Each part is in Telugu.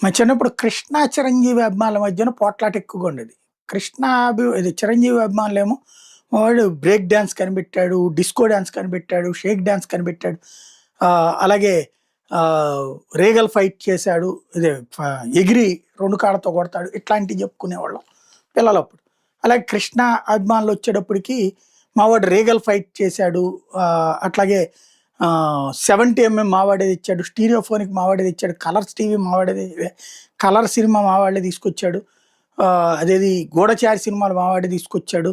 మా చిన్నప్పుడు 'కృష్ణ' 'చిరంజీవి' అభిమానుల మధ్యన పోట్లాట ఎక్కువగా ఉండేది. ఇది 'చిరంజీవి' అభిమానులేమో వాడు బ్రేక్ డాన్స్ కనిపెట్టాడు, డిస్కో డాన్స్ కనిపెట్టాడు, షేక్ డాన్స్ కనిపెట్టాడు. అలాగే 'రీగల్' ఫైట్ చేశాడు. ఎగిరి 2 కాళ్ళతో కొడతాడు. ఇట్లాంటివి చెప్పుకునేవాళ్ళం పిల్లలప్పుడు. అలాగే 'కృష్ణ' అభిమానులొచ్చేటప్పటికి మావాడు 'రీగల్' ఫైట్ చేశాడు. అట్లాగే 70 ఎంఎం మావాడే తెచ్చాడు, స్టీరియోఫోనిక్ మావాడే తెచ్చాడు, కలర్స్ టీవీ మావాడే, కలర్ సినిమా మావాడే తీసుకొచ్చాడు, అదేది గూఢచారి సినిమాలు మావాడే తీసుకొచ్చాడు.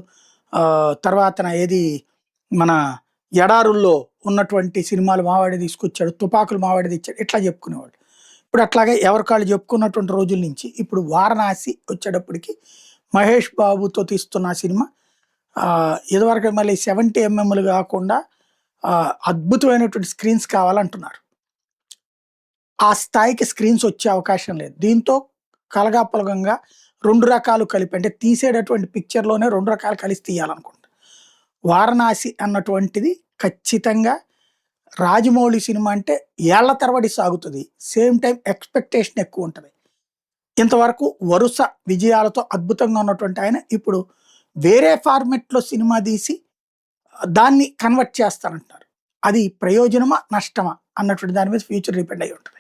తర్వాతన మన ఎడారుల్లో ఉన్నటువంటి సినిమాలు మావాడే తీసుకొచ్చాడు, తుపాకులు మావాడే తెచ్చాడు, ఇట్లా చెప్పుకునేవాడు. ఇప్పుడు అట్లాగే ఎవరికాళ్ళు చెప్పుకున్నటువంటి రోజుల నుంచి ఇప్పుడు 'వారణాసి' వచ్చేటప్పటికి మహేష్ బాబుతో తీస్తున్న సినిమా ఇదివరకు మళ్ళీ 70 ఎంఎంలు కాకుండా అద్భుతమైనటువంటి స్క్రీన్స్ కావాలంటున్నారు. ఆ స్థాయికి స్క్రీన్స్ వచ్చే అవకాశం లేదు. దీంతో కలగాపులగంగా 2 రకాలు కలిపి, అంటే తీసేటటువంటి పిక్చర్‌లోనే 2 రకాలు కలిసి తీయాలనుకుంటా. 'వారణాసి' అన్నటువంటిది ఖచ్చితంగా రాజమౌళి సినిమా అంటే ఏళ్ల తరబడి సాగుతది. సేమ్ టైమ్ ఎక్స్‌పెక్టేషన్ ఎక్కువుంటది. ఇంతవరకు వరుస విజయాలతో అద్భుతంగా ఉన్నటువంటి ఆయన ఇప్పుడు వేరే ఫార్మాట్‌లో సినిమా తీసి దాన్ని కన్వర్ట్ చేస్తానంటున్నారు. అది ప్రయోజనమా? నష్టమా? అన్నటువంటి దాని మీద ఫ్యూచర్ డిపెండ్ అయ్యి ఉంటది.